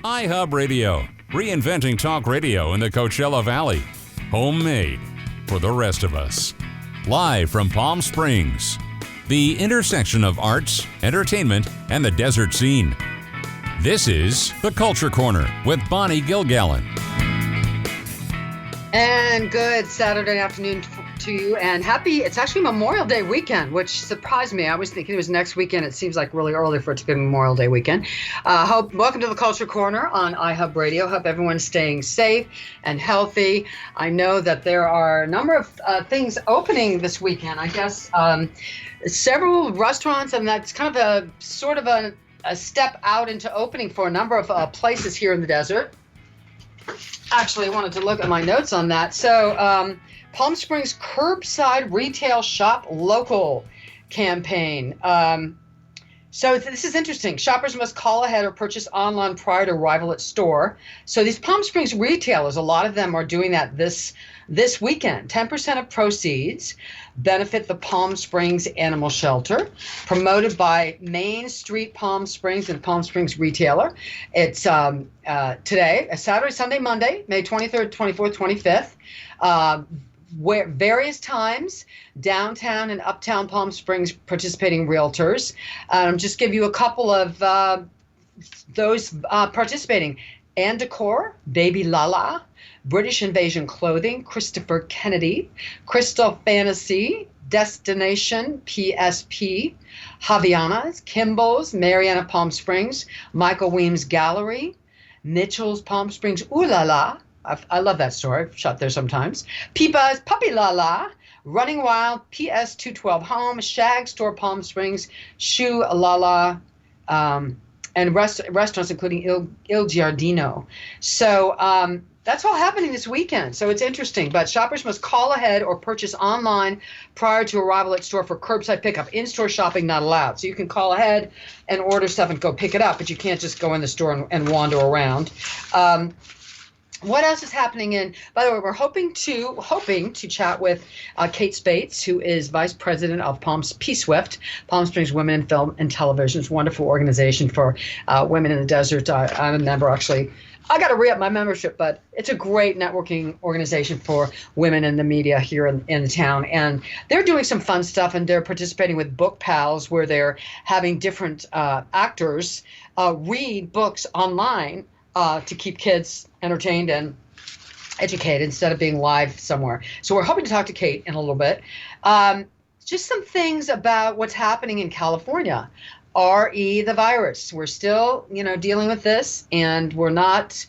iHub Radio, reinventing talk radio in the Coachella Valley. Homemade for the rest of us. Live from Palm Springs, the intersection of arts, entertainment, and the desert scene. This is The Culture Corner with Bonnie Gilgallen. And good Saturday afternoon to you, and it's actually Memorial Day weekend, which surprised me. I was thinking it was next weekend. It seems like really early for it to be Memorial Day weekend. Welcome to the Culture Corner on iHub Radio. Hope everyone's staying safe and healthy. I know that there are a number of things opening this weekend. I guess several restaurants, and that's kind of a step out into opening for a number of places here in the desert. Actually, I wanted to look at my notes on that. So, Palm Springs Curbside Retail Shop Local campaign. So this is interesting. Shoppers must call ahead or purchase online prior to arrival at store. So these Palm Springs retailers, a lot of them are doing that this weekend. 10% of proceeds benefit the Palm Springs Animal Shelter, promoted by Main Street Palm Springs and Palm Springs Retailer. It's today, Saturday, Sunday, Monday, May 23rd, 24th, 25th. Where various times, downtown and uptown Palm Springs participating realtors. Just give you a couple of those participating. Ann Decor, Baby Lala, British Invasion Clothing, Christopher Kennedy, Crystal Fantasy, Destination, PSP, Javiana's, Kimball's, Mariana Palm Springs, Michael Weems Gallery, Mitchell's Palm Springs, Ooh La La. I love that store. I've shot there sometimes. Peepa's Puppy La La, Running Wild, PS 212 Home, Shag Store Palm Springs, Shoe La La, and restaurants including Il Giardino. So that's all happening this weekend. So it's interesting. But shoppers must call ahead or purchase online prior to arrival at store for curbside pickup. In-store shopping not allowed. So you can call ahead and order stuff and go pick it up, but you can't just go in the store and wander around. What else is happening by the way, we're hoping to chat with Kate Spates, who is Vice President of PSWIFT, Palm Springs Women in Film and Television. It's a wonderful organization for women in the desert. I'm a member, actually. I got to re-up my membership, but it's a great networking organization for women in the media here in the town. And they're doing some fun stuff, and they're participating with Book Pals, where they're having different actors read books online to keep kids entertained and educated instead of being live somewhere. So we're hoping to talk to Kate in a little bit. Just some things about what's happening in California. The virus. We're still, dealing with this, and we're not,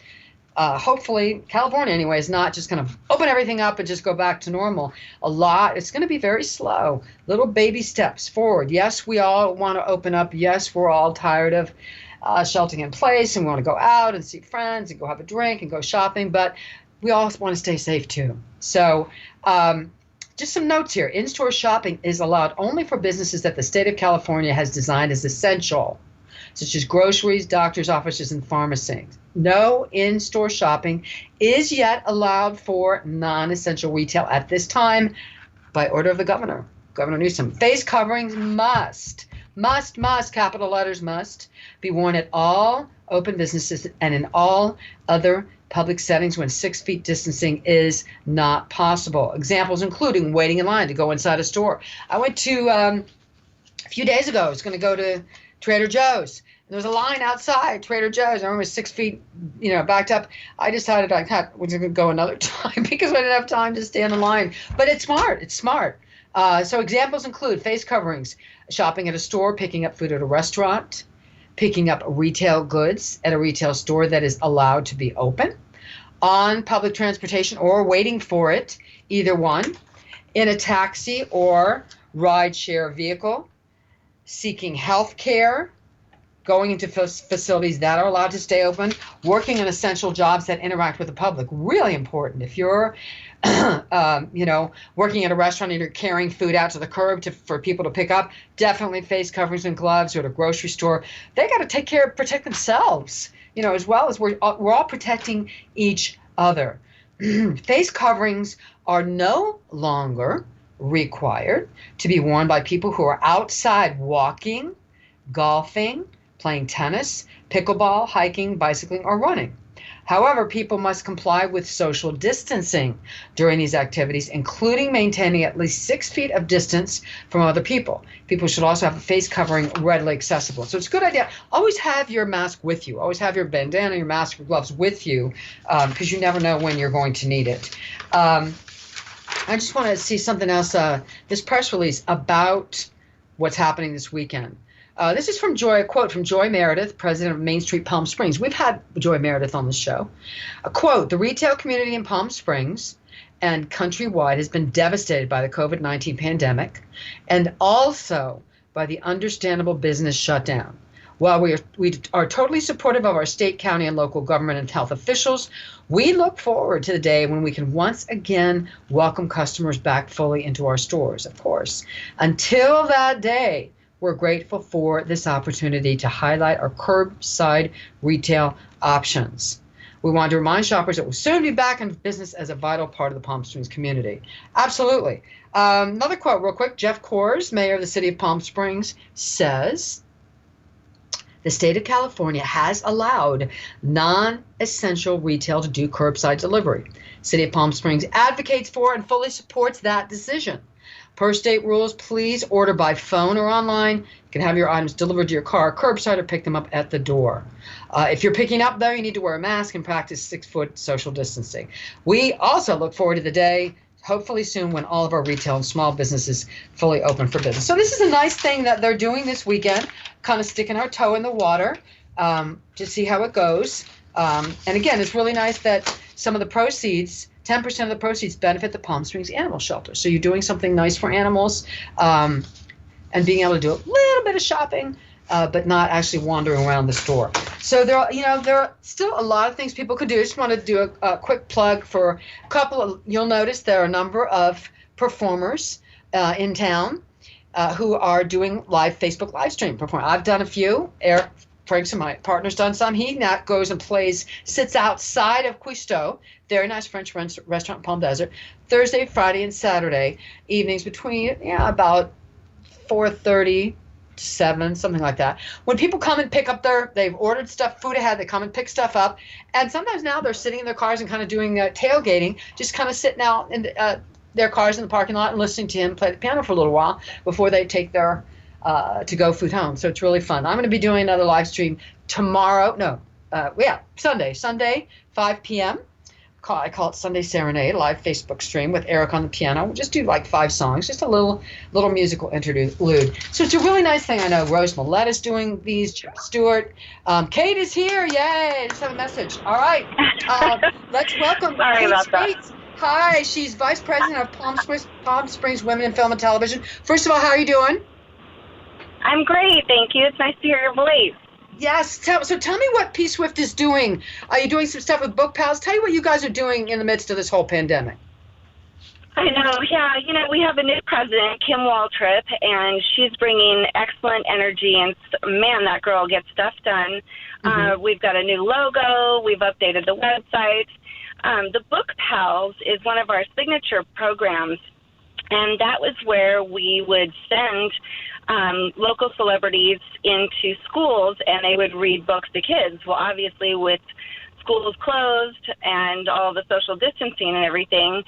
hopefully, California anyway, is not just going to open everything up and just go back to normal. It's going to be very slow. Little baby steps forward. Yes, we all want to open up. Yes, we're all tired of sheltering in place, and we want to go out and see friends and go have a drink and go shopping, but we all want to stay safe too. So just some notes here. In-store shopping is allowed only for businesses that the state of California has designed as essential, such as groceries, doctors' offices, and pharmacies. No in-store shopping is yet allowed for non-essential retail at this time by order of the governor, Governor Newsom. Face coverings must, capital letters must, be worn at all open businesses and in all other public settings when 6 feet distancing is not possible. Examples including waiting in line to go inside a store. I went to, a few days ago, I was going to go to Trader Joe's. There was a line outside Trader Joe's. I remember it was 6 feet, backed up. I decided I was going to go another time because I didn't have time to stand in line. But it's smart. So examples include face coverings, shopping at a store, picking up food at a restaurant, picking up retail goods at a retail store that is allowed to be open, on public transportation or waiting for it, either one, in a taxi or ride-share vehicle, seeking health care, going into facilities that are allowed to stay open, working in essential jobs that interact with the public. Really important. If you're working at a restaurant and you're carrying food out to the curb for people to pick up, definitely face coverings and gloves. Or at a grocery store, they got to protect themselves, as well as we're all protecting each other. Face coverings are no longer required to be worn by people who are outside walking, golfing, playing tennis, pickleball, hiking, bicycling, or running. However, people must comply with social distancing during these activities, including maintaining at least 6 feet of distance from other people. People should also have a face covering readily accessible. So it's a good idea. Always have your mask with you. Always have your bandana, your mask, your gloves with you, because you never know when you're going to need it. I just want to see something else, this press release about what's happening this weekend. This is from Joy, a quote from Joy Meredith, president of Main Street Palm Springs. We've had Joy Meredith on the show. A quote, the retail community in Palm Springs and countrywide has been devastated by the COVID-19 pandemic and also by the understandable business shutdown. While we are totally supportive of our state, county, and local government and health officials, we look forward to the day when we can once again welcome customers back fully into our stores, of course. Until that day, we're grateful for this opportunity to highlight our curbside retail options. We want to remind shoppers that we'll soon be back in business as a vital part of the Palm Springs community. Absolutely. Another quote real quick. Jeff Kors, mayor of the city of Palm Springs, says, the state of California has allowed non-essential retail to do curbside delivery. City of Palm Springs advocates for and fully supports that decision. Per state rules, please order by phone or online. You can have your items delivered to your car, curbside, or pick them up at the door. If you're picking up, though, you need to wear a mask and practice 6-foot social distancing. We also look forward to the day, hopefully soon, when all of our retail and small businesses fully open for business. So this is a nice thing that they're doing this weekend, kind of sticking our toe in the water to see how it goes. And again, it's really nice that some of the proceeds, 10% of the proceeds, benefit the Palm Springs Animal Shelter. So you're doing something nice for animals and being able to do a little bit of shopping, but not actually wandering around the store. So there are still a lot of things people could do. I just want to do a quick plug for a couple of, you'll notice there are a number of performers in town who are doing live Facebook live stream performance. I've done a few. Eric Franks, my partner's done some. He now goes and sits outside of Cuisto, very nice French restaurant in Palm Desert, Thursday, Friday, and Saturday evenings between about 4:30 to 7, something like that. When people come and pick up they've ordered food ahead, they come and pick stuff up, and sometimes now they're sitting in their cars and kind of doing tailgating, just kind of sitting out in their cars in the parking lot and listening to him play the piano for a little while before they take their to-go food home. So it's really fun. I'm going to be doing another live stream tomorrow. Sunday, 5 p.m. I call it Sunday Serenade, live Facebook stream with Eric on the piano. We'll just do like 5 songs, just a little musical interlude. So it's a really nice thing. I know Rose Millette is doing these, Jeff Stewart. Kate is here. Yay. Just have a message. All right. Let's welcome Kate Spates. Hi. She's Vice President of Palm Springs Women in Film and Television. First of all, how are you doing? I'm great, thank you. It's nice to hear your voice. Yes. So tell me what P Swift is doing. Are you doing some stuff with Book Pals? Tell you what you guys are doing in the midst of this whole pandemic. I know, yeah. We have a new president, Kim Waltrip, and she's bringing excellent energy, and man, that girl gets stuff done. Mm-hmm. We've got a new logo. We've updated the website. The Book Pals is one of our signature programs, and that was where we would send local celebrities into schools, and they would read books to kids. Well, obviously, with schools closed and all the social distancing and everything,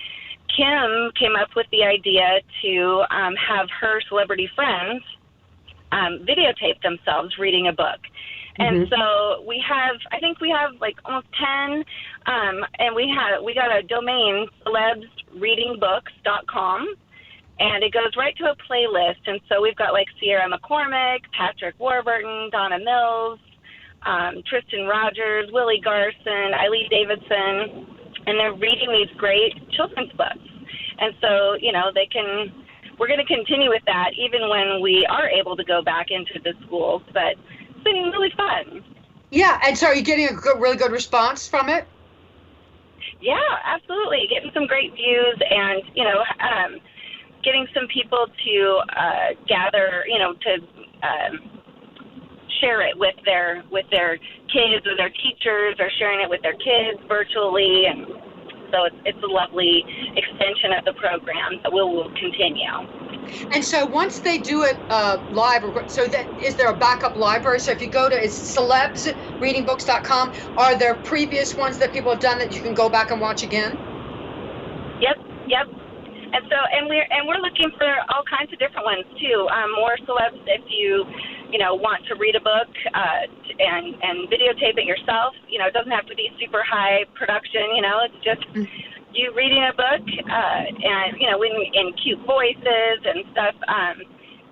Kim came up with the idea to have her celebrity friends videotape themselves reading a book. And so I think we have like almost 10, and we got a domain, celebsreadingbooks.com. And it goes right to a playlist. And so we've got like Sierra McCormick, Patrick Warburton, Donna Mills, Tristan Rogers, Willie Garson, Eileen Davidson. And they're reading these great children's books. And so, we're going to continue with that even when we are able to go back into the schools. But it's been really fun. Yeah. And so are you getting a really good response from it? Yeah, absolutely. Getting some great views and, getting some people to gather, to share it with their kids or their teachers, or sharing it with their kids virtually, and so it's a lovely experience. extension of the program that will continue. And so once they do it live, so that is there a backup library? So if you go to celebsreadingbooks.com, are there previous ones that people have done that you can go back and watch again? Yep. And we're looking for all kinds of different ones too. More celebs if you want to read a book and videotape it yourself. It doesn't have to be super high production. It's just you reading a book and in cute voices and stuff,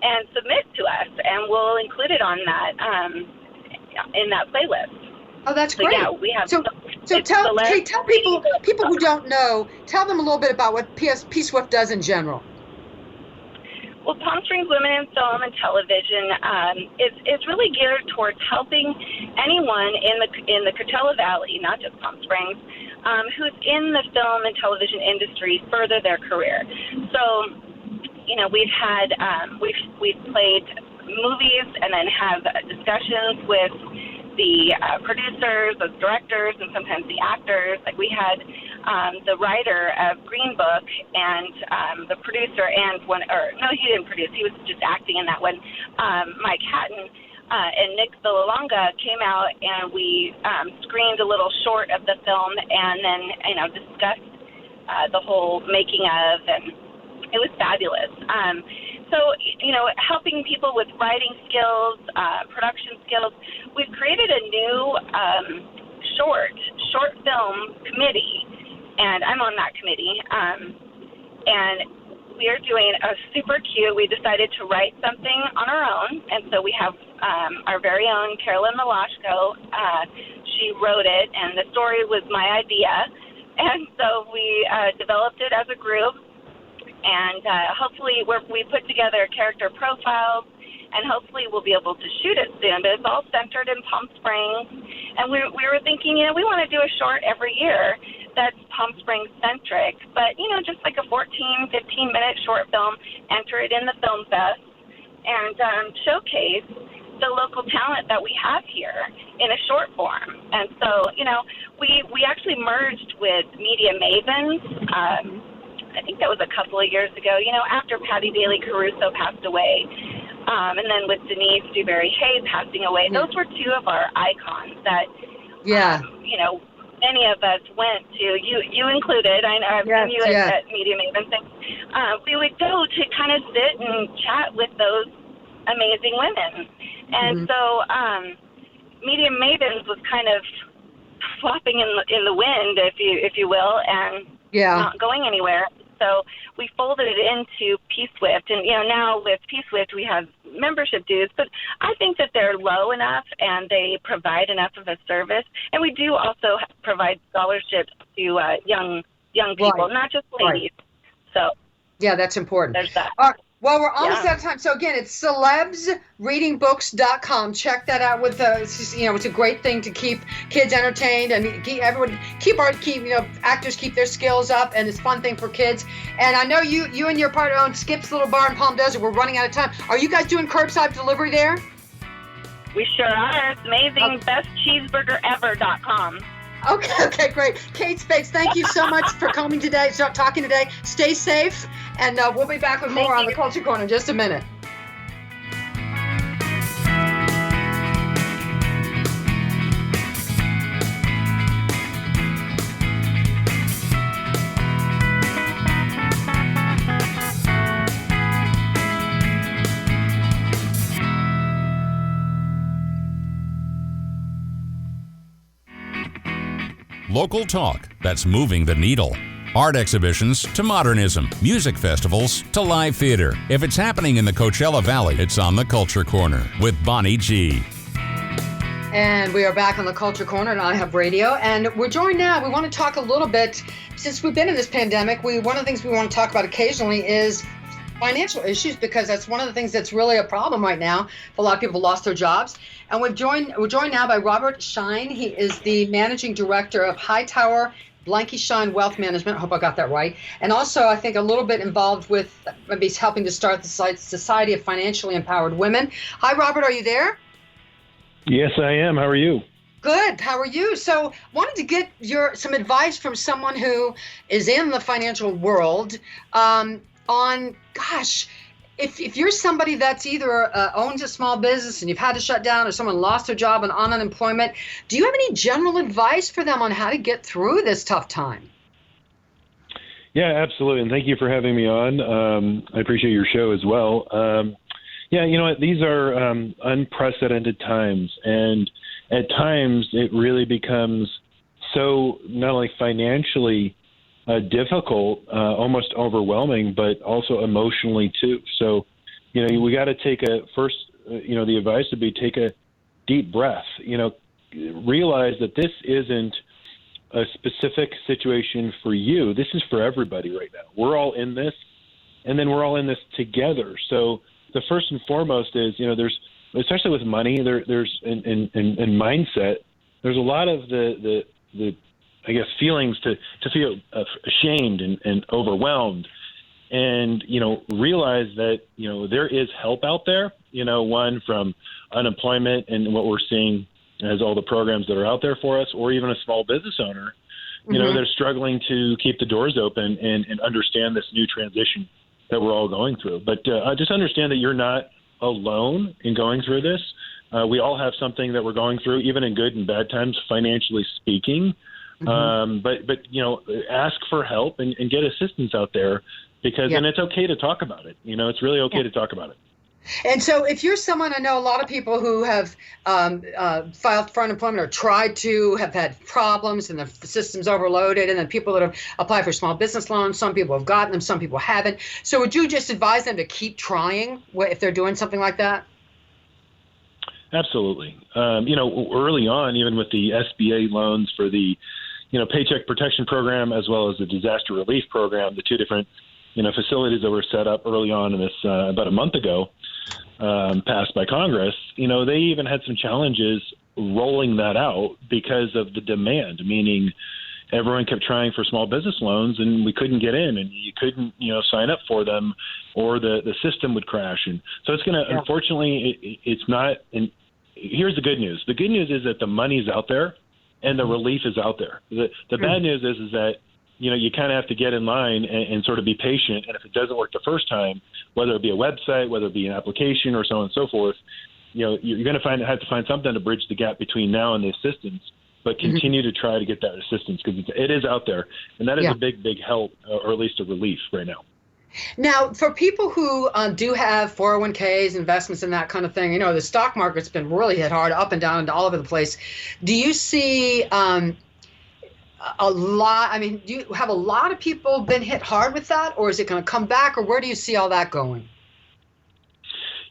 and submit to us, and we'll include it on that in that playlist. Oh, that's great. So, yeah, we have. So tell people who don't know, tell them a little bit about what P-Swift does in general. Well, Palm Springs Women in Film and Television is really geared towards helping anyone in the Coachella Valley, not just Palm Springs, who's in the film and television industry further their career. So, we've had we've played movies and then have discussions with the producers, the directors, and sometimes the actors. Like we had the writer of Green Book and the producer and he didn't produce, he was just acting in that one, Mike Hatton and Nick Villalonga came out, and we screened a little short of the film and then, discussed the whole making of, and it was fabulous. So, helping people with writing skills, production skills. We've created a new short film committee, and I'm on that committee. And we are doing a super cute. We decided to write something on our own, and so we have our very own Carolyn Malashko. She wrote it, and the story was my idea, and so we developed it as a group. And hopefully we put together character profiles, and hopefully we'll be able to shoot it soon. But it's all centered in Palm Springs. And we were thinking, we want to do a short every year that's Palm Springs centric. But, just like a 14, 15-minute short film, enter it in the Film Fest and showcase the local talent that we have here in a short form. And so, we actually merged with Media Mavens. I think that was a couple of years ago, after Patty Bailey Caruso passed away, and then with Denise Dewberry-Hay passing away. Those were two of our icons that, many of us went to, you included. I know I've seen you at Media Mavens. We would go to kind of sit and chat with those amazing women. And so Media Mavens was kind of flopping in the wind, if you will, and not going anywhere. So we folded it into P-Swift, and now with P-Swift we have membership dues, but I think that they're low enough and they provide enough of a service. And we do also provide scholarships to young people, not just ladies. So yeah, that's important. There's that. Well, we're almost out of time. So again, it's celebsreadingbooks.com. Check that out. It's a great thing to keep kids entertained and actors keep their skills up, and it's a fun thing for kids. And I know you and your partner own Skip's Little Bar in Palm Desert. We're running out of time. Are you guys doing curbside delivery there? We sure are. It's amazing. BestCheeseburgerEver.com. Okay, great. Kate Spates, thank you so much for talking today. Stay safe, and we'll be back with more on the Culture Corner in just a minute. Local talk that's moving the needle. Art exhibitions to modernism, music festivals to live theater. If it's happening in the Coachella Valley, it's on the Culture Corner with Bonnie G. And we are back on the Culture Corner on iHub Radio, and we're joined now. We want to talk a little bit, since we've been in this pandemic, one of the things we want to talk about occasionally is financial issues, because that's one of the things that's really a problem right now. A lot of people lost their jobs. And we're joined now by Robert Schein. He is the managing director of Hightower Blankie-Schein Wealth Management. I hope I got that right. And also, I think, a little bit involved with maybe helping to start the Society of Financially Empowered Women. Hi, Robert. Are you there? Yes, I am. How are you? Good. How are you? So, wanted to get some advice from someone who is in the financial world on, gosh, if you're somebody that's either owns a small business and you've had to shut down, or someone lost their job and on unemployment, do you have any general advice for them on how to get through this tough time? Yeah, absolutely. And thank you for having me on. I appreciate your show as well. Yeah, you know what? These are unprecedented times. And at times it really becomes so not only financially difficult, almost overwhelming, but also emotionally too. So, you know, we got to take the advice would be take a deep breath, realize that this isn't a specific situation for you. This is for everybody right now. We're all in this, and then we're all in this together. So the first and foremost is, there's, especially with money, there's in mindset, there's a lot of the I guess feelings to feel ashamed and overwhelmed, and realize that there is help out there. One from unemployment and what we're seeing as all the programs that are out there for us, or even a small business owner, they're struggling to keep the doors open and understand this new transition that we're all going through. But just understand that you're not alone in going through this. We all have something that we're going through, even in good and bad times, financially speaking. But ask for help and get assistance out there, because and it's okay to talk about it. It's really okay to talk about it. And so if you're someone, I know a lot of people who have filed for unemployment or have had problems and the system's overloaded, and then people that have applied for small business loans, some people have gotten them, some people haven't. So would you just advise them to keep trying if they're doing something like that? Absolutely. Early on, even with the SBA loans for the, Paycheck Protection Program, as well as the Disaster Relief Program, the two different, facilities that were set up early on in this about a month ago, passed by Congress, they even had some challenges rolling that out because of the demand, meaning everyone kept trying for small business loans and we couldn't get in, and you couldn't, sign up for them, or the system would crash. And so it's going to, unfortunately, it's not. And here's the good news. The good news is that the money's out there and the relief is out there. The bad news is that, you kind of have to get in line and sort of be patient. And if it doesn't work the first time, whether it be a website, whether it be an application, or so on and so forth, you're going to have to find something to bridge the gap between now and the assistance, but continue to try to get that assistance, because it is out there. And that is a big, big help, or at least a relief right now. Now, for people who do have 401ks, investments, and that kind of thing, the stock market's been really hit hard, up and down and all over the place. Do you see a lot? I mean, do you have a lot of people been hit hard with that, or is it going to come back, or where do you see all that going?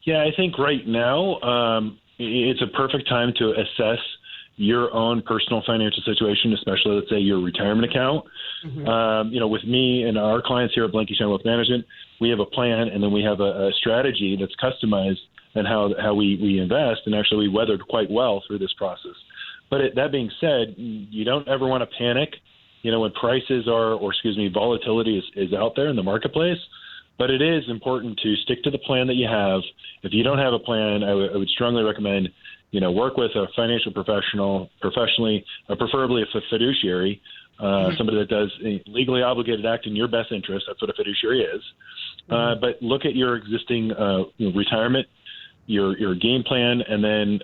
Yeah, I think right now it's a perfect time to assess your own personal financial situation, especially, let's say, your retirement account. With me and our clients here at Blankie-Schein Wealth Management, we have a plan, and then we have a strategy that's customized and how we invest, and actually we weathered quite well through this process. But that being said, you don't ever want to panic, when prices volatility is out there in the marketplace. But it is important to stick to the plan that you have. If you don't have a plan, I would strongly recommend, work with a financial professional, preferably a fiduciary, somebody that does a legally obligated act in your best interest. That's what a fiduciary is. But look at your existing retirement, your game plan, and then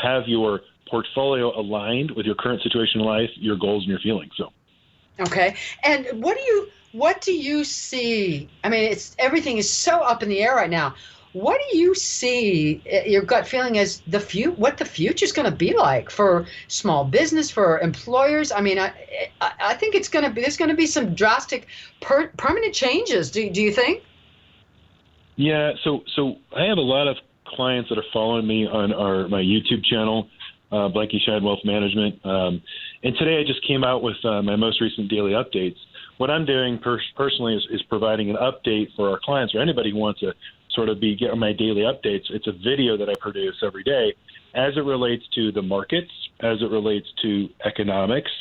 have your portfolio aligned with your current situation in life, your goals, and your feelings. So, okay. And what do you see? I mean, everything is so up in the air right now. What do you see, your gut feeling, as what the future is going to be like for small business, for employers? I mean, I think there's going to be some drastic permanent changes. Do you think? Yeah. So I have a lot of clients that are following me on my YouTube channel, Blankie-Schein Wealth Management. And today I just came out with my most recent daily updates. What I'm doing personally is providing an update for our clients, or anybody who wants to sort of get my daily updates. It's a video that I produce every day as it relates to the markets, as it relates to economics.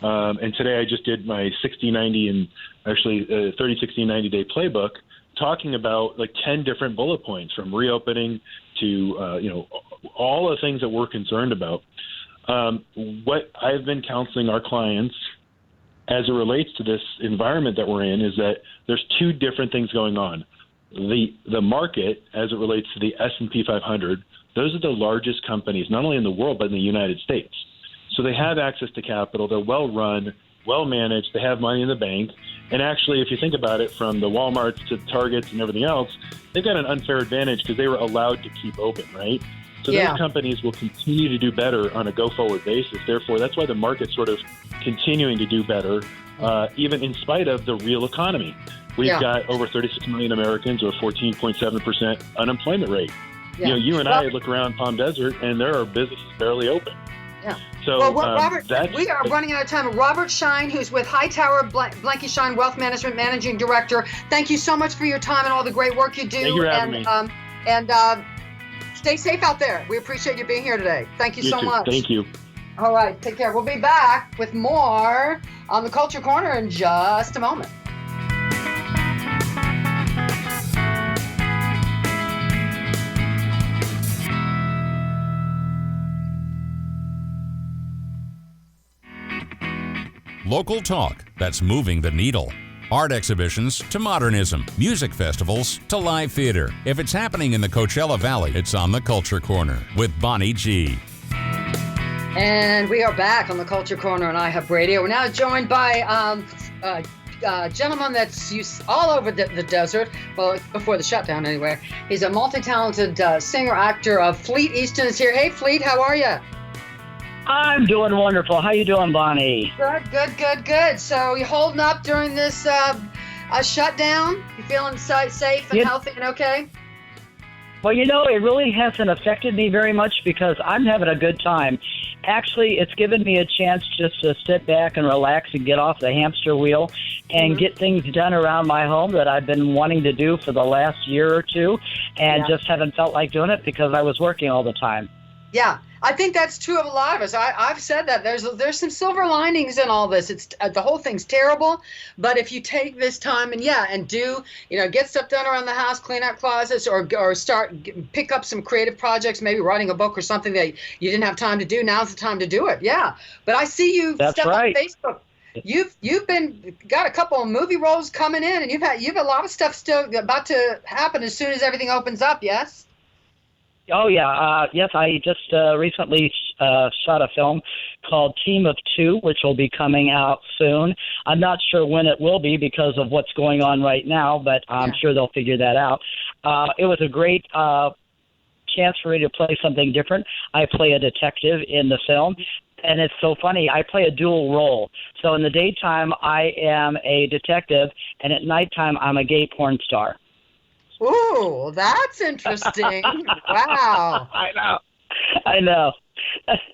And today I just did my 60-90 and actually 30-60-90-day playbook, talking about like 10 different bullet points, from reopening to, all the things that we're concerned about. What I've been counseling our clients as it relates to this environment that we're in is that there's two different things going on. The market, as it relates to the S&P 500, those are the largest companies, not only in the world, but in the United States. So they have access to capital. They're well run, well managed. They have money in the bank. And actually, if you think about it, from the Walmarts to Targets and everything else, they've got an unfair advantage because they were allowed to keep open, right? So those companies will continue to do better on a go-forward basis. Therefore, that's why the market's sort of continuing to do better, even in spite of the real economy. We've got over 36 million Americans with 14.7% unemployment rate. Yeah. You and I look around Palm Desert, and there are businesses barely open. Yeah. So, Robert, we are running out of time. Robert Schein, who's with Hightower, Blankie-Schein Wealth Management Managing Director. Thank you so much for your time and all the great work you do. Thank you for having me. And stay safe out there. We appreciate you being here today. Thank you so much. Thank you. All right, take care. We'll be back with more on the Culture Corner in just a moment. Local talk that's moving the needle. Art exhibitions to modernism, music festivals to live theater. If it's happening in the Coachella Valley, it's on the Culture Corner with Bonnie G. And we are back on the Culture Corner on iHub Radio. We're now joined by a gentleman that's used all over the desert, well, before the shutdown anyway. He's a multi-talented singer-actor of Fleet Easton is here. Hey, Fleet, how are you? I'm doing wonderful. How you doing, Bonnie? Good. So you holding up during this shutdown? You feeling safe and healthy and okay? Well, it really hasn't affected me very much because I'm having a good time. Actually, it's given me a chance just to sit back and relax and get off the hamster wheel and get things done around my home that I've been wanting to do for the last year or two and just haven't felt like doing it because I was working all the time. Yeah, I think that's true of a lot of us. I've said that there's some silver linings in all this. It's the whole thing's terrible, but if you take this time and do get stuff done around the house, clean out closets, or pick up some creative projects, maybe writing a book or something that you didn't have time to do. Now's the time to do it. Yeah, but I see you on Facebook. You've got a couple of movie roles coming in, and you've a lot of stuff still about to happen as soon as everything opens up. Yes. Oh, yeah. Yes, I just recently shot a film called Team of Two, which will be coming out soon. I'm not sure when it will be because of what's going on right now, but I'm sure they'll figure that out. It was a great chance for me to play something different. I play a detective in the film, and it's so funny. I play a dual role. So in the daytime, I am a detective, and at nighttime, I'm a gay porn star. Ooh, that's interesting. Wow. I know.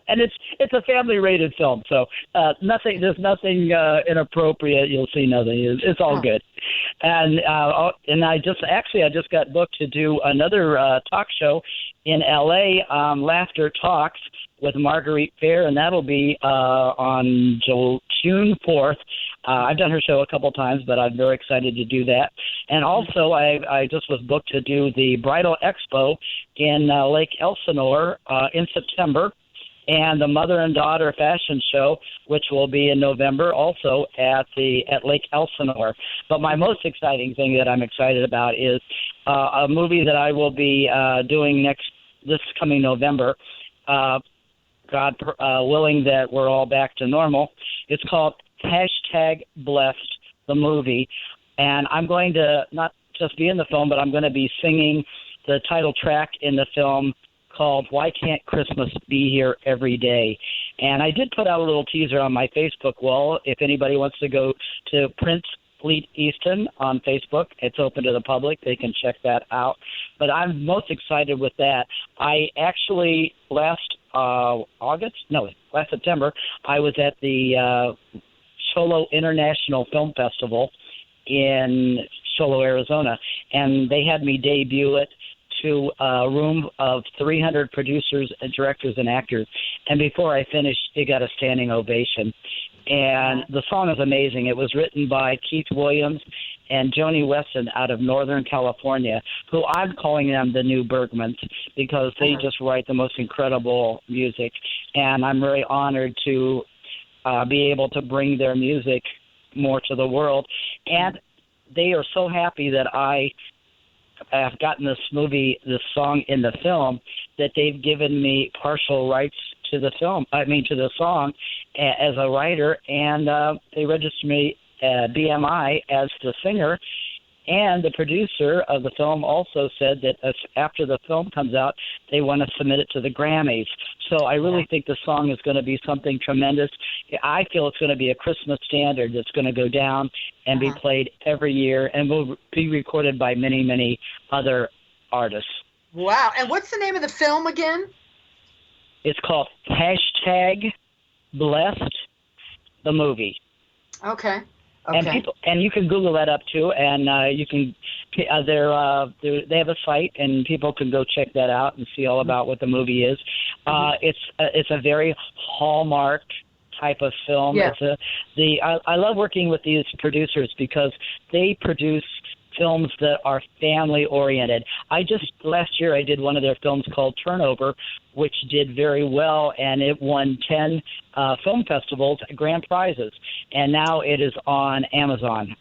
And it's a family-rated film, so there's nothing inappropriate. You'll see nothing. It's all good. And I just got booked to do another talk show in L.A., Laughter Talks with Marguerite Fair, and that'll be on June 4th. I've done her show a couple times, but I'm very excited to do that. And also, I just was booked to do the Bridal Expo in Lake Elsinore in September, and the Mother and Daughter Fashion Show, which will be in November, also at Lake Elsinore. But my most exciting thing that I'm excited about is a movie that I will be doing this coming November. God willing that we're all back to normal. It's called #Blessed, the movie. And I'm going to not just be in the film, but I'm going to be singing the title track in the film called Why Can't Christmas Be Here Every Day? And I did put out a little teaser on my Facebook wall. If anybody wants to go to Prince Fleet Easton on Facebook, it's open to the public. They can check that out. But I'm most excited with that. I actually last September, I was at the Cholo International Film Festival in Cholo, Arizona, and they had me debut it to a room of 300 producers and directors and actors, and before I finished, it got a standing ovation. And the song is amazing. It was written by Keith Williams and Joni Weston out of Northern California, who I'm calling them the new Bergmans because they just write the most incredible music. And I'm very honored to be able to bring their music more to the world. And they are so happy that I have gotten this song in the film, that they've given me partial rights to the song as a writer, and they registered me BMI as the singer. And the producer of the film also said that after the film comes out, they want to submit it to the Grammys. So I really think the song is going to be something tremendous. I feel it's going to be a Christmas standard that's going to go down and be played every year, and will be recorded by many, many other artists. Wow. And what's the name of the film again? It's called #Blessed, the movie. Okay. And you can Google that up too, and you can. They have a site, and people can go check that out and see all about what the movie is. It's a very Hallmark type of film. Yeah. I love working with these producers because they produce films that are family oriented. Last year I did one of their films called Turnover, which did very well, and it won 10 film festivals grand prizes, and now it is on Amazon.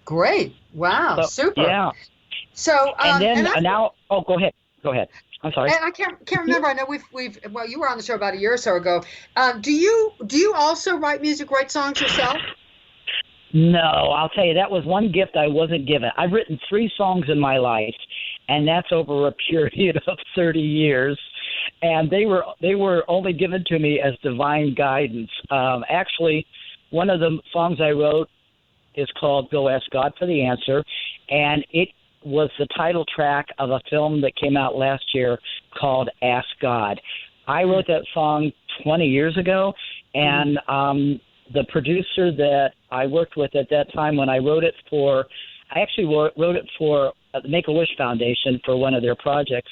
Great. Wow. Super. Yeah. So go ahead. I'm sorry. And I can't remember. I know well, you were on the show about a year or so ago. Do you also write songs yourself? No, I'll tell you, that was one gift I wasn't given. I've written 3 songs in my life, and that's over a period of 30 years. And they were only given to me as divine guidance. Actually, one of the songs I wrote is called Go Ask God for the Answer, and it was the title track of a film that came out last year called Ask God. I wrote that song 20 years ago, and the producer that I worked with at that time when I wrote it for, I actually wrote it for the Make-A-Wish Foundation for one of their projects.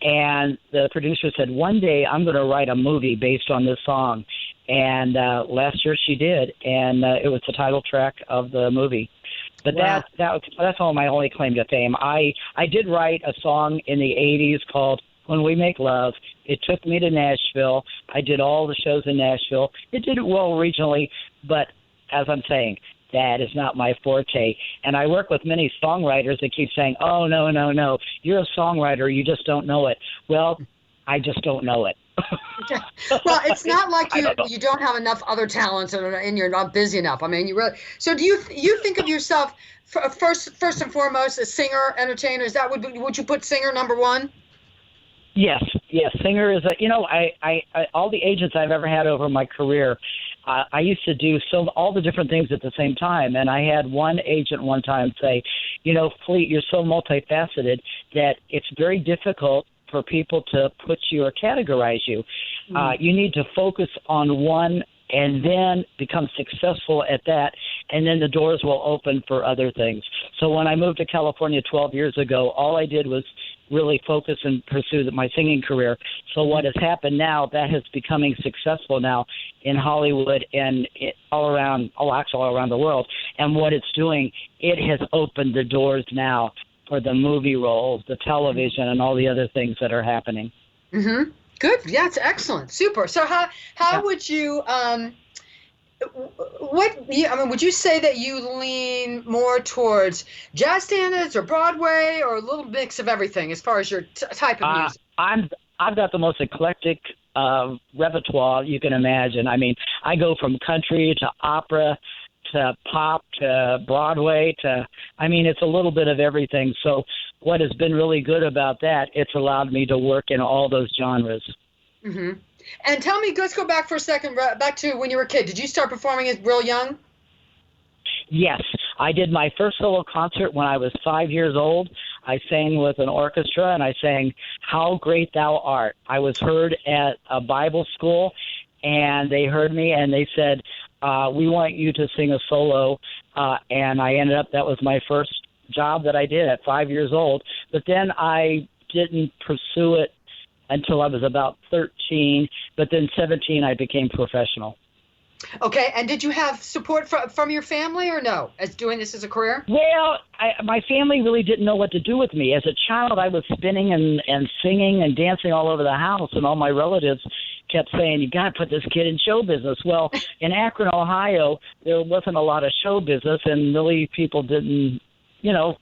And the producer said, one day I'm going to write a movie based on this song. And last year she did, and it was the title track of the movie. But that's all my only claim to fame. I did write a song in the 80s called When We Make Love. It took me to Nashville. I did all the shows in Nashville. It did well regionally, but as I'm saying, that is not my forte. And I work with many songwriters that keep saying, oh, no, you're a songwriter, you just don't know it. Well, I just don't know it. Well, it's not like you don't have enough other talents and you're not busy enough. I mean, you really. So do you think of yourself first and foremost as singer, entertainer? Is that would you put singer number one? Yes. Singer is I all the agents I've ever had over my career, I used to do all the different things at the same time. And I had one agent one time say, Fleet, you're so multifaceted that it's very difficult for people to put you or categorize you. You need to focus on one and then become successful at that, and then the doors will open for other things. So when I moved to California 12 years ago, all I did was really focus and pursue my singing career. So what has happened now, that is becoming successful now in Hollywood and all around the world. And what it's doing, it has opened the doors now for the movie roles, the television, and all the other things that are happening. Mm-hmm. Good. Yeah, it's excellent. Super. So how would you would you say that you lean more towards jazz standards or Broadway or a little mix of everything as far as your type of music? I've got the most eclectic repertoire you can imagine. I mean, I go from country to opera to pop to Broadway it's a little bit of everything. So what has been really good about that, it's allowed me to work in all those genres. Mm-hmm. And tell me, let's go back for a second, back to when you were a kid. Did you start performing as real young? Yes. I did my first solo concert when I was 5 years old. I sang with an orchestra, and I sang How Great Thou Art. I was heard at a Bible school, and they heard me, and they said, we want you to sing a solo, and I ended up, that was my first job that I did at 5 years old. But then I didn't pursue it until I was about 13. But then 17, I became professional. Okay, and did you have support from your family or no, as doing this as a career? Well, my family really didn't know what to do with me. As a child, I was spinning and singing and dancing all over the house, and all my relatives kept saying, you got to put this kid in show business. Well, in Akron, Ohio, there wasn't a lot of show business, and really people didn't,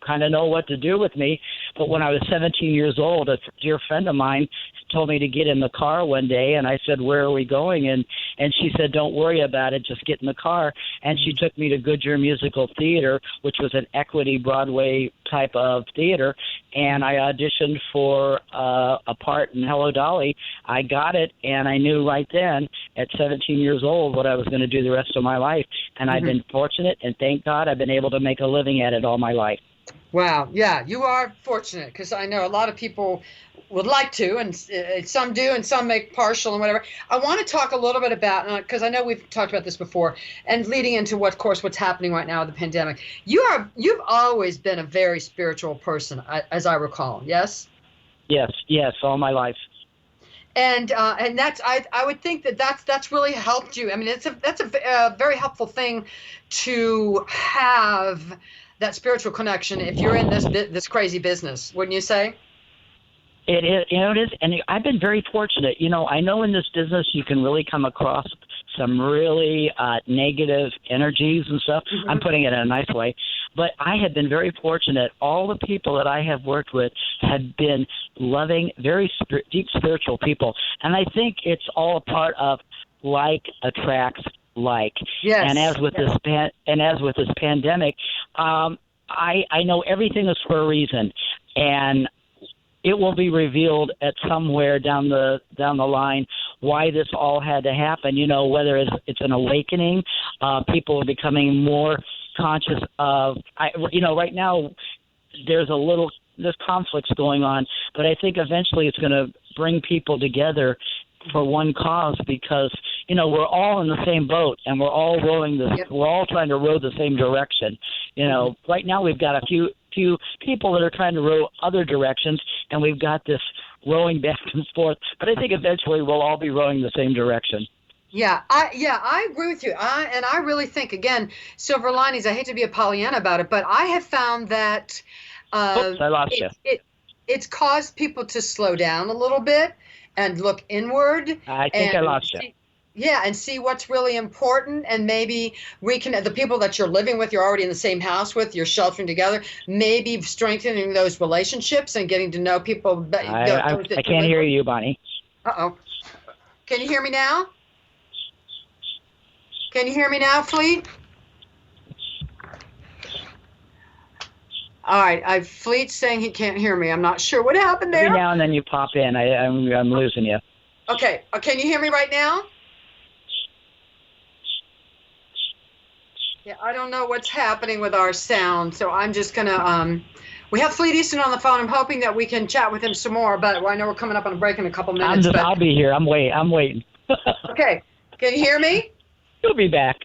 kind of know what to do with me. But when I was 17 years old, a dear friend of mine told me to get in the car one day, and I said, where are we going? And she said, don't worry about it, just get in the car. And she took me to Goodyear Musical Theater, which was an equity Broadway type of theater, and I auditioned for a part in Hello Dolly. I got it, and I knew right then at 17 years old what I was going to do the rest of my life. And I've been fortunate, and thank God I've been able to make a living at it all my life. Wow. Yeah, you are fortunate, because I know a lot of people would like to, and some do, and some make partial and whatever. I want to talk a little bit about, because I know we've talked about this before, and leading into what's happening right now with the pandemic. You've always been a very spiritual person, as I recall. Yes. Yes, all my life. And that's I would think that's really helped you. I mean, that's a very helpful thing to have, that spiritual connection, if you're in this crazy business, wouldn't you say? It is, it is, and I've been very fortunate. I know in this business you can really come across some really negative energies and stuff. Mm-hmm. I'm putting it in a nice way, but I have been very fortunate. All the people that I have worked with have been loving, very deep spiritual people, and I think it's all a part of like attracts like. Yes. And as with this pandemic, I know everything is for a reason, and it will be revealed at somewhere down the line why this all had to happen. Whether it's an awakening, people are becoming more conscious of. Right now there's conflicts going on, but I think eventually it's going to bring people together for one cause, because we're all in the same boat, and we're all we're all trying to row the same direction. Right now we've got a few people that are trying to row other directions, and we've got this rowing back and forth, but I think eventually we'll all be rowing the same direction. Yeah, I agree with you. I really think, again, silver linings. I hate to be a Pollyanna about it, but I have found that Oops, I lost you. It's caused people to slow down a little bit and look inward. I think I lost you. Yeah, and see what's really important, and maybe reconnect the people that you're living with, you're already in the same house with, you're sheltering together, maybe strengthening those relationships and getting to know people. I can't hear you, Bonnie. Uh-oh. Can you hear me now? Can you hear me now, Fleet? All right, Fleet's saying he can't hear me. I'm not sure what happened there. Every now and then you pop in. I'm losing you. Okay. Can you hear me right now? Yeah, I don't know what's happening with our sound, so I'm just going to, we have Fleet Easton on the phone. I'm hoping that we can chat with him some more, but I know we're coming up on a break in a couple minutes. I'll be here. I'm waiting. Okay. Can you hear me? You'll be back.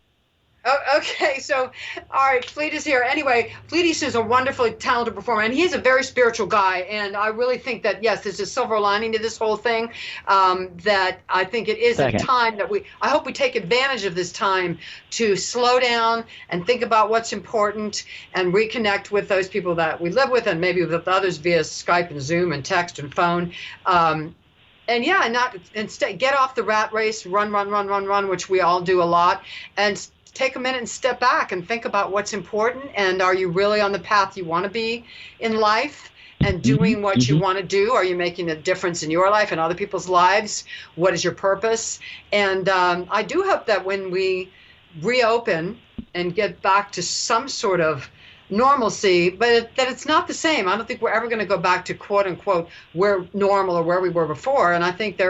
Oh, okay, so, all right, Fleet is here. Anyway, Fleet Easton is a wonderfully talented performer, and he's a very spiritual guy, and I really think that, yes, there's a silver lining to this whole thing, that I think it is a time that I hope we take advantage of this time to slow down and think about what's important and reconnect with those people that we live with, and maybe with others via Skype and Zoom and text and phone. And get off the rat race, run, which we all do a lot, and take a minute and step back and think about what's important, and are you really on the path you want to be in life and doing what you want to do? Are you making a difference in your life and other people's lives? What is your purpose? And I do hope that when we reopen and get back to some sort of normalcy, but that it's not the same. I don't think we're ever going to go back to quote unquote where normal or where we were before. And I think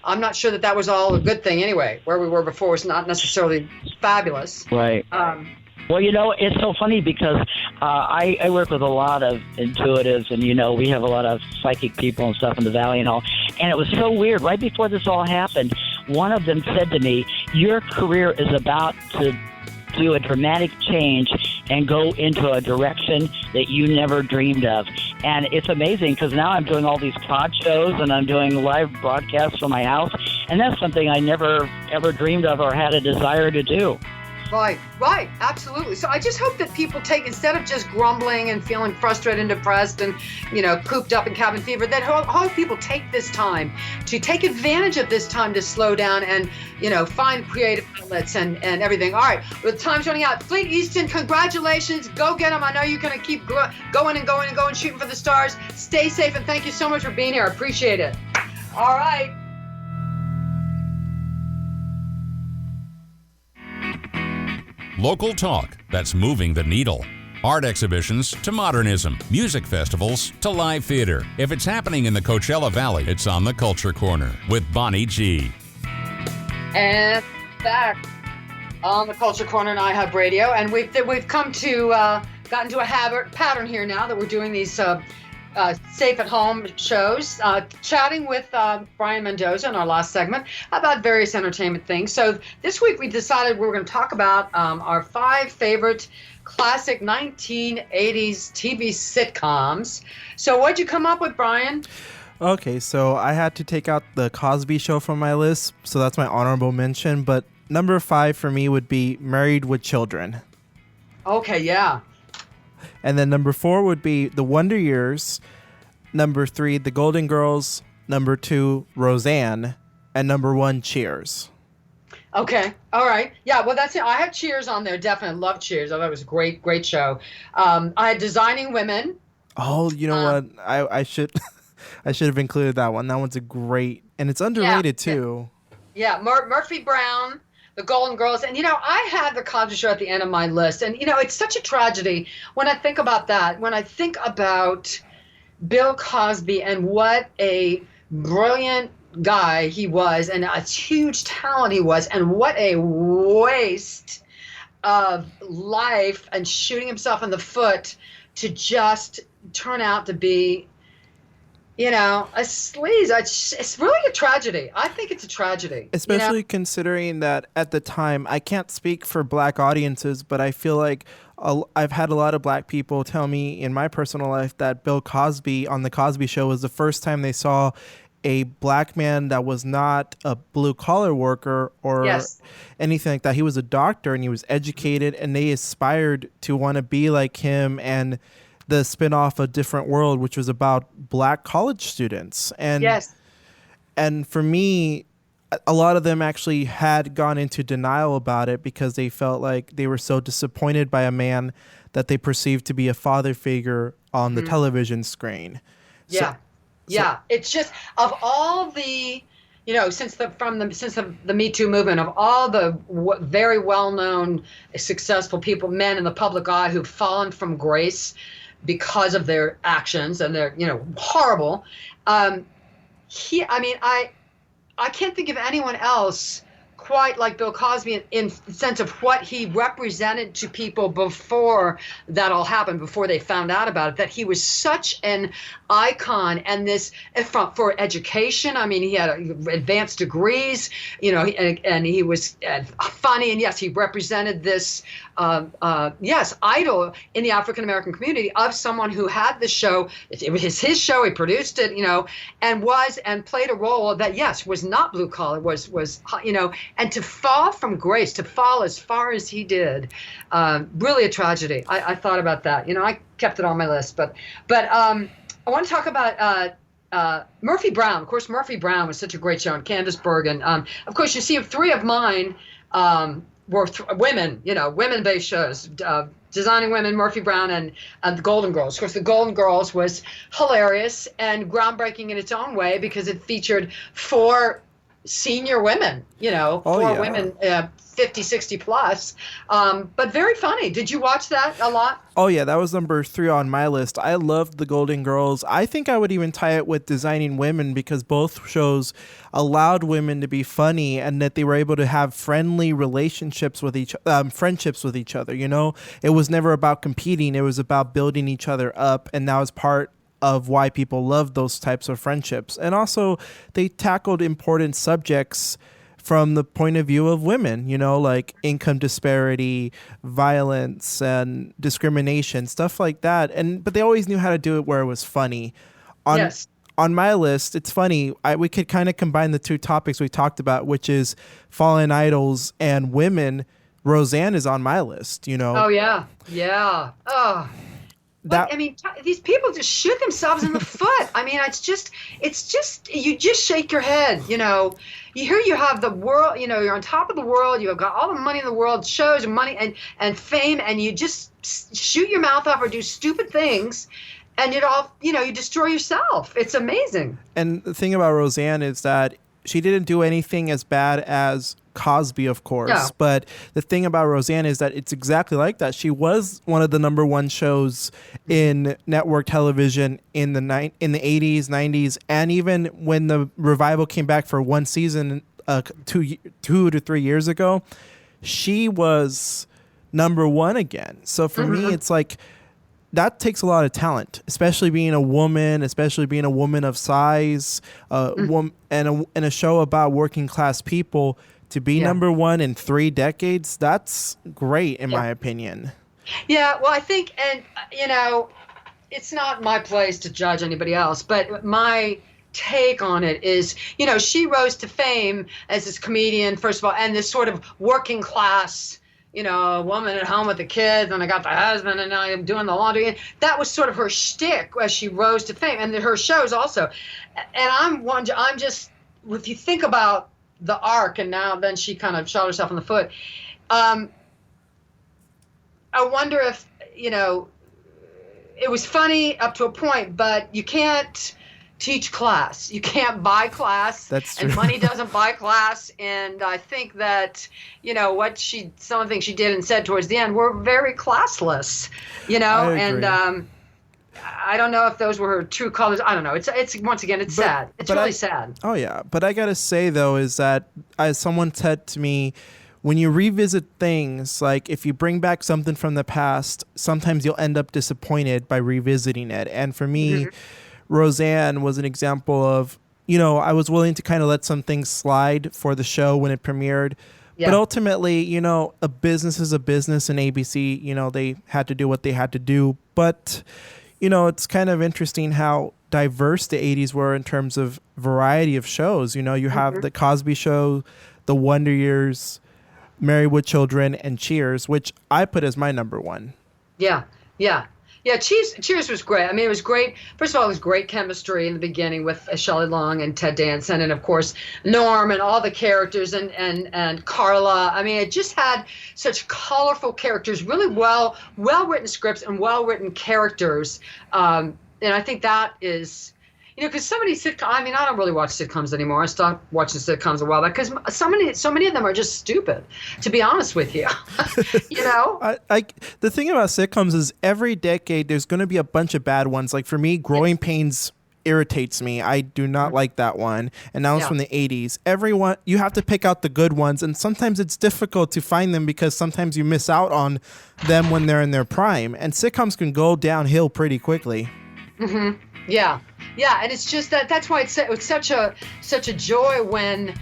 I'm not sure that was all a good thing anyway. Where we were before was not necessarily fabulous. Right. Well, it's so funny because I work with a lot of intuitives, and, we have a lot of psychic people and stuff in the Valley and all. And it was so weird. Right before this all happened, one of them said to me, your career is about to do a dramatic change, and go into a direction that you never dreamed of. And it's amazing because now I'm doing all these pod shows and I'm doing live broadcasts from my house, and that's something I never ever dreamed of or had a desire to do. Right, absolutely. So I just hope that people take, instead of just grumbling and feeling frustrated and depressed and, cooped up in cabin fever, that hope people take this time to take advantage of this time to slow down and, find creative outlets and everything. All right, well, the time's running out. Fleet Easton, congratulations. Go get them. I know you're going to keep going, shooting for the stars. Stay safe, and thank you so much for being here. I appreciate it. All right. Local talk that's moving the needle. Art exhibitions to modernism, music festivals to live theater. If it's happening in the Coachella Valley, it's on the Culture Corner with Bonnie G. And back on the Culture Corner and iHub Radio, and we've come to gotten to a pattern here now that we're doing these safe at home shows, chatting with Brian Mendoza in our last segment about various entertainment things. So this week we decided we were going to talk about our 5 favorite classic 1980s TV sitcoms. So what'd you come up with, Brian? Okay, so I had to take out the Cosby Show from my list, so that's my honorable mention. But number 5 for me would be Married with Children. Okay, yeah. And then number 4 would be The Wonder Years. Number 3, The Golden Girls. Number 2, Roseanne. And number 1, Cheers. Okay. All right. Yeah, well, that's it. I have Cheers on there. Definitely love Cheers. I thought it was a great show. I had Designing Women. Oh, you know what? I should I should have included that one. That one's a great, and it's underrated too. Yeah, Murphy Brown. The Golden Girls. And, I had the Cosby Show at the end of my list. And, it's such a tragedy when I think about that, when I think about Bill Cosby and what a brilliant guy he was and a huge talent he was, and what a waste of life and shooting himself in the foot to just turn out to be, a sleaze. It's really a tragedy. I think it's a tragedy. Especially considering that at the time, I can't speak for black audiences, but I feel like I've had a lot of black people tell me in my personal life that Bill Cosby on The Cosby Show was the first time they saw a black man that was not a blue-collar worker or anything like that. He was a doctor and he was educated, and they aspired to want to be like him. And the spinoff A Different World, which was about black college students. And and for me, a lot of them actually had gone into denial about it because they felt like they were so disappointed by a man that they perceived to be a father figure on the television screen. Yeah. It's just, of all the, since the Me Too movement, of all the very well-known, successful people, men in the public eye who've fallen from grace because of their actions, and they're, horrible. I can't think of anyone else quite like Bill Cosby in the sense of what he represented to people before that all happened, before they found out about it, that he was such an icon. And this for education, he had advanced degrees, and he was funny, and yes, he represented this idol in the African-American community of someone who had the show. It was his show. He produced it, and played a role that, was not blue collar, was and to fall from grace, to fall as far as he did, really a tragedy. I thought about that. I kept it on my list, but I want to talk about Murphy Brown. Of course, Murphy Brown was such a great show, and Candace Bergen. Of course, you see 3 of mine were women, women-based shows. Designing Women, Murphy Brown, and The Golden Girls. Of course, The Golden Girls was hilarious and groundbreaking in its own way because it featured 4 senior women, 4 women 50, 60 plus, but very funny. Did you watch that a lot? Oh, yeah, that was number 3 on my list. I loved The Golden Girls. I think I would even tie it with Designing Women because both shows allowed women to be funny and that they were able to have friendly relationships with friendships with each other. It was never about competing. It was about building each other up, and that was part of why people love those types of friendships. And also, they tackled important subjects from the point of view of women, like income disparity, violence, and discrimination, stuff like that. But they always knew how to do it where it was funny. Yes. On my list, it's funny. We could kind of combine the two topics we talked about, which is fallen idols and women. Roseanne is on my list, Oh, yeah. Yeah. Oh. These people just shoot themselves in the foot. I mean, it's just, you just shake your head, Here you have the world, you're on top of the world. You've got all the money in the world, shows and money and fame, and you just shoot your mouth off or do stupid things. And you destroy yourself. It's amazing. And the thing about Roseanne is that she didn't do anything as bad as Cosby, of course. No. But the thing about Roseanne is that it's exactly like that. She was one of the number one shows in network television in the 80s, 90s, and even when the revival came back for one season 2 to 3 years ago, she was number one again. So for me, it's like, that takes a lot of talent, especially being a woman of size, and a show about working class people. To be number one in 3 decades, that's great in my opinion. Yeah, well, I think, and it's not my place to judge anybody else, but my take on it is, she rose to fame as this comedian, first of all, and this sort of working class, a woman at home with the kids, and I got the husband, and I'm doing the laundry. That was sort of her shtick as she rose to fame, and her shows also. And I'm just, if you think about the arc, and now then she kind of shot herself in the foot. I wonder if, it was funny up to a point, but you can't teach class. You can't buy class. That's true. And money doesn't buy class. And I think that, some of the things she did and said towards the end were very classless, I agree. and I don't know if those were her true colors. I don't know. It's once again, it's sad. It's really sad. Oh, yeah. But I got to say, though, is that as someone said to me, when you revisit things, like if you bring back something from the past, sometimes you'll end up disappointed by revisiting it. And for me, Roseanne was an example of, I was willing to kind of let some things slide for the show when it premiered. Yeah. But ultimately, a business is a business, and ABC, they had to do what they had to do. But it's kind of interesting how diverse the 80s were in terms of variety of shows. You have the Cosby Show, The Wonder Years, Married with Children, and Cheers, which I put as my number one. Yeah. Cheers was great. I mean, it was great. First of all, it was great chemistry in the beginning with Shelley Long and Ted Danson, and of course Norm and all the characters, and Carla. I mean, it just had such colorful characters, really well written scripts and well written characters. And I think that is, because so many sitcoms. I mean, I don't really watch sitcoms anymore. I stopped watching sitcoms a while back because so many of them are just stupid. To be honest with you, the thing about sitcoms is every decade there's going to be a bunch of bad ones. Like for me, Growing Pains irritates me. I do not like that one. And that was from the 80s. Everyone, you have to pick out the good ones, and sometimes it's difficult to find them because sometimes you miss out on them when they're in their prime. And sitcoms can go downhill pretty quickly. Mm-hmm. Yeah, and it's just that's why it's such a joy when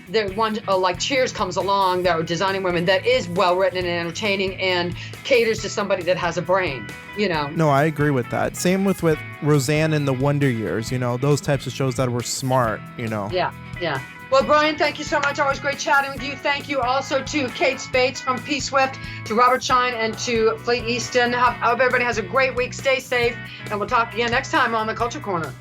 the one like Cheers comes along, that are designing women, that is well written and entertaining and caters to somebody that has a brain. No, I agree with that. Same with Roseanne and The Wonder Years. Those types of shows that were smart. Yeah. Well, Brian, thank you so much. Always great chatting with you. Thank you also to Kate Spates from P-Swift, to Robert Schein, and to Fleet Easton. I hope everybody has a great week. Stay safe, and we'll talk again next time on The Culture Corner.